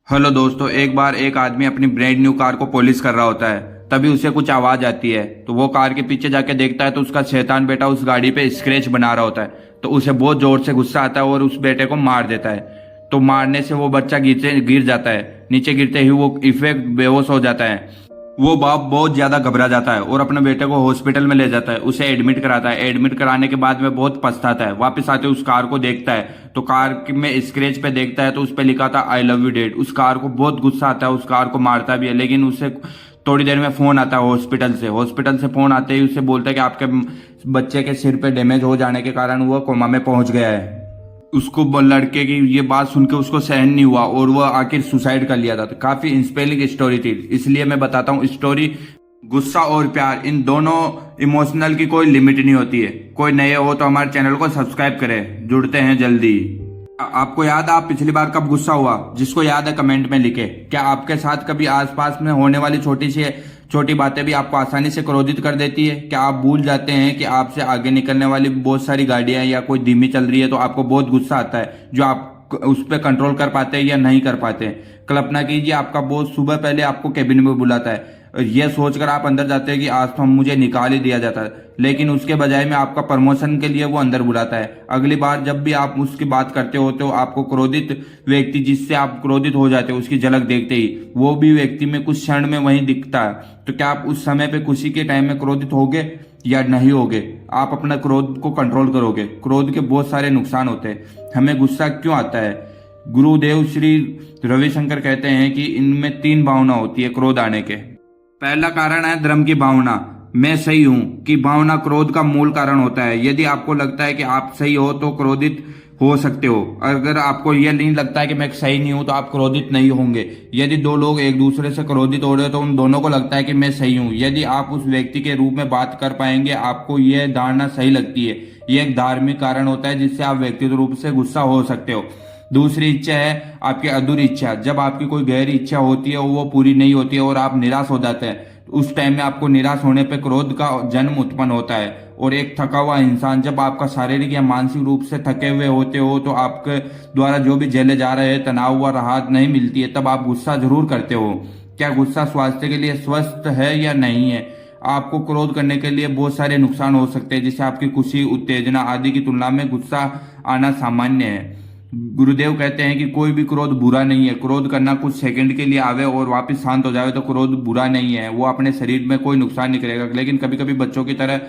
Hello दोस्तों, एक बार एक आदमी अपनी ब्रांड न्यू कार को पॉलिश कर रहा होता है। तभी उसे कुछ आवाज आती है तो वो कार के पीछे जाके देखता है तो उसका शैतान बेटा उस गाड़ी पे स्क्रैच बना रहा होता है। तो उसे बहुत जोर से गुस्सा आता है और उस बेटे को मार देता है। तो मारने से वो बच्चा गिर जाता है। नीचे गिरते ही वो इफेक्ट बेहोश हो जाता है। वो बाप बहुत ज्यादा घबरा जाता है और अपने बेटे को हॉस्पिटल में ले जाता है, उसे एडमिट कराता है। एडमिट कराने के बाद में बहुत पछताता है। वापस आते उस कार को देखता है तो कार में स्क्रैच पे देखता है तो उस पे लिखा था आई लव यू डैड। उस कार को बहुत गुस्सा आता है, उस कार को मारता भी है। लेकिन उसे थोड़ी देर में फोन आता है हॉस्पिटल से फोन आते ही उसे बोलता है कि आपके बच्चे के सिर पे डैमेज हो जाने के कारण वो कोमा में पहुंच गया है। उसको लड़के की ये बात सुन के उसको सहन नहीं हुआ और वो आखिर सुसाइड कर लिया था। तो काफी इंस्पायरिंग स्टोरी थी, इसलिए मैं बताता हूँ स्टोरी। गुस्सा और प्यार, इन दोनों इमोशनल की कोई लिमिट नहीं होती है। कोई नए हो तो हमारे चैनल को सब्सक्राइब करें। जुड़ते हैं जल्दी। आपको याद है आप पिछली बार कब गुस्सा हुआ? जिसको याद है कमेंट में लिखे। क्या आपके साथ कभी आसपास में होने वाली छोटी बातें भी आपको आसानी से क्रोधित कर देती है? क्या आप भूल जाते हैं कि आपसे आगे निकलने वाली बहुत सारी गाड़ियां या कोई धीमी चल रही है तो आपको बहुत गुस्सा आता है, जो आप उस पर कंट्रोल कर पाते हैं या नहीं कर पाते? कल्पना कीजिए आपका बॉस सुबह पहले आपको केबिन में बुलाता है। यह सोचकर आप अंदर जाते हैं कि आज तो मुझे निकाल ही दिया जाता है, लेकिन उसके बजाय में आपका प्रमोशन के लिए वो अंदर बुलाता है। अगली बार जब भी आप उसकी बात करते हो तो आपको क्रोधित व्यक्ति, जिससे आप क्रोधित हो जाते हो, उसकी झलक देखते ही वो भी व्यक्ति में कुछ क्षण में वहीं दिखता है। तो क्या आप उस समय पे खुशी के टाइम में क्रोधित होगे या नहीं होगे? आप अपना क्रोध को कंट्रोल करोगे? क्रोध के बहुत सारे नुकसान होते हैं। हमें गुस्सा क्यों आता है? गुरुदेव श्री रविशंकर कहते हैं कि इनमें 3 भावना होती है क्रोध आने के। पहला कारण है धर्म की भावना, मैं सही हूं की भावना क्रोध का मूल कारण होता है। यदि आपको लगता है कि आप सही हो तो क्रोधित हो सकते हो। अगर आपको यह नहीं लगता है कि मैं सही नहीं हूं तो आप क्रोधित नहीं होंगे। यदि 2 लोग एक दूसरे से क्रोधित हो रहे हो तो उन दोनों को लगता है कि मैं सही हूं। यदि आप उस व्यक्ति के रूप में बात कर पाएंगे, आपको यह धारणा सही लगती है। यह एक धार्मिक कारण होता है जिससे आप व्यक्तिगत रूप से गुस्सा हो सकते हो। दूसरी इच्छा है आपकी अधूरी इच्छा। जब आपकी कोई गहरी इच्छा होती है वो पूरी नहीं होती है और आप निराश हो जाते हैं, उस टाइम में आपको निराश होने पे क्रोध का जन्म उत्पन्न होता है। और एक थका हुआ इंसान, जब आपका शारीरिक या मानसिक रूप से थके हुए होते हो तो आपके द्वारा जो भी झेले जा रहे तनाव व राहत नहीं मिलती है, तब आप गुस्सा जरूर करते हो। क्या गुस्सा स्वास्थ्य के लिए स्वस्थ है या नहीं है? आपको क्रोध करने के लिए बहुत सारे नुकसान हो सकते हैं, जैसे आपकी खुशी, उत्तेजना आदि की तुलना में गुस्सा आना सामान्य है। गुरुदेव कहते हैं कि कोई भी क्रोध बुरा नहीं है। क्रोध करना कुछ सेकंड के लिए आवे और वापस शांत हो जाए तो क्रोध बुरा नहीं है। वो अपने शरीर में कोई नुकसान नहीं करेगा। लेकिन कभी कभी बच्चों की तरह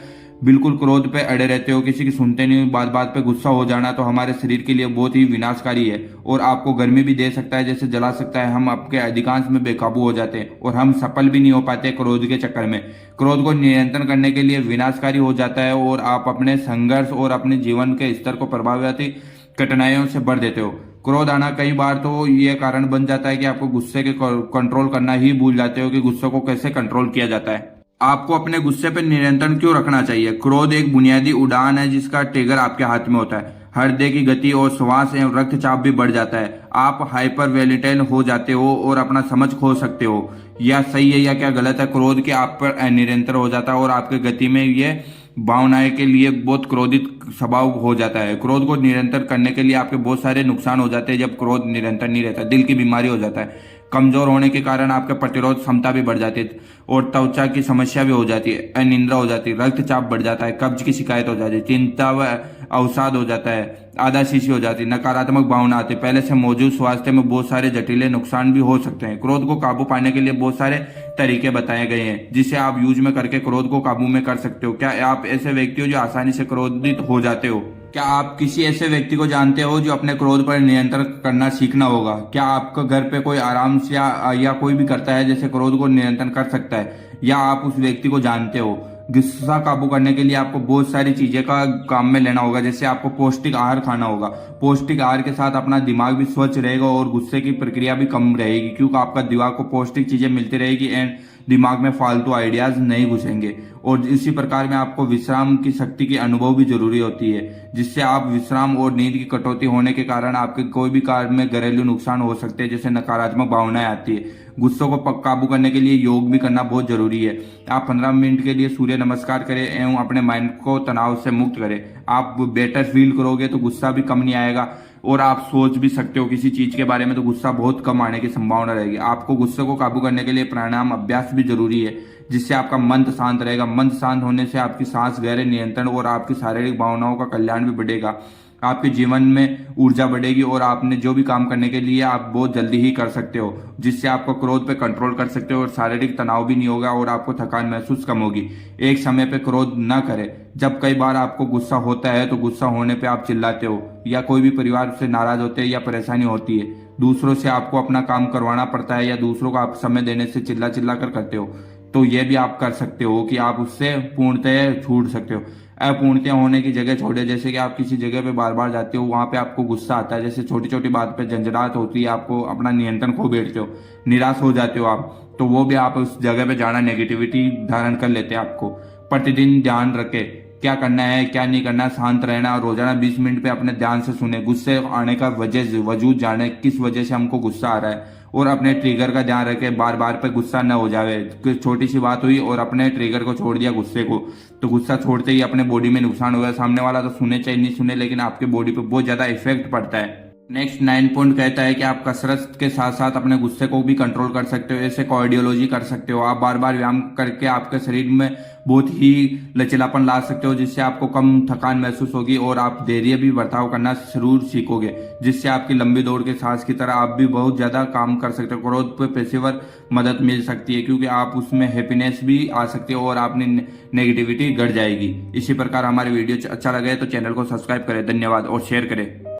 बिल्कुल क्रोध पे अड़े रहते हो, किसी की सुनते नहीं, बात बात पे गुस्सा हो जाना तो हमारे शरीर के लिए बहुत ही विनाशकारी है और आपको गर्मी भी दे सकता है, जैसे जला सकता है। हम आपके अधिकांश में बेकाबू हो जाते हैं और हम सफल भी नहीं हो पाते क्रोध के चक्कर में। क्रोध को नियंत्रण करने के लिए विनाशकारी हो जाता है और आप अपने संघर्ष और अपने जीवन के स्तर को प्रभावित कठिनाइयों से भर देते हो। क्रोध आना कई बार तो यह कारण बन जाता है कि आपको गुस्से के कंट्रोल करना ही भूल जाते हो कि गुस्से को कैसे कंट्रोल किया जाता है। आपको अपने गुस्से पर नियंत्रण क्यों रखना चाहिए? क्रोध एक बुनियादी उड़ान है जिसका ट्रिगर आपके हाथ में होता है। हृदय की गति और श्वास एवं रक्तचाप भी बढ़ जाता है। आप हाइपर वेलेटाइल हो जाते हो और अपना समझ खो सकते हो। या सही है या क्या गलत है? क्रोध के आप पर अनियंत्रण हो जाता है और आपके गति में ये भावनाएं के लिए बहुत क्रोधित स्वभाव हो जाता है। क्रोध को निरंतर करने के लिए आपके बहुत सारे नुकसान हो जाते हैं। जब क्रोध निरंतर नहीं रहता, दिल की बीमारी हो जाता है। कमजोर होने के कारण आपके प्रतिरोध क्षमता भी बढ़ जाती है और त्वचा की समस्या भी हो जाती है, अनिद्रा हो जाती है, रक्तचाप बढ़ जाता है, कब्ज की शिकायत हो जाती है, चिंता व अवसाद हो जाता है, आधा शीशी हो जाती है, नकारात्मक भावना आती है। पहले से मौजूद स्वास्थ्य में बहुत सारे जटिल नुकसान भी हो सकते हैं। क्रोध को काबू पाने के लिए बहुत सारे तरीके बताए गए हैं जिसे आप यूज में करके क्रोध को काबू में कर सकते हो। क्या आप ऐसे व्यक्ति हो जो आसानी से क्रोधित हो जाते हो? क्या आप किसी ऐसे व्यक्ति को जानते हो जो अपने क्रोध पर नियंत्रण करना सीखना होगा? क्या आपके घर पे कोई आराम से या कोई भी करता है जैसे क्रोध को नियंत्रण कर सकता है, या आप उस व्यक्ति को जानते हो? गुस्सा काबू करने के लिए आपको बहुत सारी चीजें का काम में लेना होगा, जैसे आपको पौष्टिक आहार खाना होगा। पौष्टिक आहार के साथ अपना दिमाग भी स्वच्छ रहेगा और गुस्से की प्रक्रिया भी कम रहेगी, क्योंकि आपका दिमाग को पौष्टिक चीजें मिलती रहेगी एंड दिमाग में फालतू आइडियाज नहीं घुसेंगे। और इसी प्रकार में आपको विश्राम की शक्ति की अनुभव भी जरूरी होती है, जिससे आप विश्राम और नींद की कटौती होने के कारण आपके कोई भी कार्य में घरेलू नुकसान हो सकते हैं, जैसे नकारात्मक भावनाएं आती है। गुस्सों को काबू करने के लिए योग भी करना बहुत जरूरी है। आप 15 मिनट के लिए सूर्य नमस्कार करें एवं अपने माइंड को तनाव से मुक्त करें। आप बेटर फील करोगे तो गुस्सा भी कम नहीं आएगा। और आप सोच भी सकते हो किसी चीज के बारे में, तो गुस्सा बहुत कम आने की संभावना रहेगी। आपको गुस्से को काबू करने के लिए प्राणायाम अभ्यास भी जरूरी है, जिससे आपका मन शांत रहेगा। मन शांत होने से आपकी सांस, गहरे नियंत्रण और आपकी शारीरिक भावनाओं का कल्याण भी बढ़ेगा। आपके जीवन में ऊर्जा बढ़ेगी और आपने जो भी काम करने के लिए आप बहुत जल्दी ही कर सकते हो, जिससे आपको क्रोध पे कंट्रोल कर सकते हो और शारीरिक तनाव भी नहीं होगा और आपको थकान महसूस कम होगी। एक समय पे क्रोध न करें। जब कई बार आपको गुस्सा होता है तो गुस्सा होने पे आप चिल्लाते हो या कोई भी परिवार से नाराज होते हैं या परेशानी होती है, दूसरों से आपको अपना काम करवाना पड़ता है या दूसरों को आप समय देने से चिल्ला चिल्ला कर करते हो, तो ये भी आप कर सकते हो कि आप उससे पूर्णतः छूट सकते हो। अपूर्णतः होने की जगह छोड़े। जैसे कि आप किसी जगह पे बार बार जाते हो, वहां पे आपको गुस्सा आता है, जैसे छोटी छोटी बात पे झंझनाहट होती है, आपको अपना नियंत्रण खो बैठते हो, निराश हो जाते हो आप, तो वो भी आप उस जगह पे जाना नेगेटिविटी धारण कर लेते हैं। आपको प्रतिदिन ध्यान रखे क्या करना है क्या नहीं करना, शांत रहना और रोजाना 20 मिनट पे अपने ध्यान से सुने। गुस्से आने का वजूद जाने, किस वजह से हमको गुस्सा आ रहा है, और अपने ट्रिगर का ध्यान रखे, बार बार पे गुस्सा न हो जाए। छोटी सी बात हुई और अपने ट्रिगर को छोड़ दिया, गुस्से को, तो गुस्सा छोड़ते ही अपने बॉडी में नुकसान हुआ। सामने वाला तो सुने चाहे नहीं सुने, लेकिन आपके बॉडी पे बहुत ज्यादा इफेक्ट पड़ता है। नेक्स्ट 9 पॉइंट कहता है कि आप कसरत के साथ साथ अपने गुस्से को भी कंट्रोल कर सकते हो। ऐसे कार्डियोलॉजी कर सकते हो। आप बार बार व्यायाम करके आपके शरीर में बहुत ही लचीलापन ला सकते हो, जिससे आपको कम थकान महसूस होगी और आप धैर्य भी बर्ताव करना जरूर सीखोगे, जिससे आपकी लंबी दौड़ के सांस की तरह आप भी बहुत ज्यादा काम कर सकते हो। क्रोध पे पेशेवर मदद मिल सकती है, क्योंकि आप उसमें हैप्पीनेस भी आ सकती है और आपने नेगेटिविटी घट जाएगी। इसी प्रकार हमारे वीडियो अच्छा लगे तो चैनल को सब्सक्राइब करें, धन्यवाद, और शेयर करें।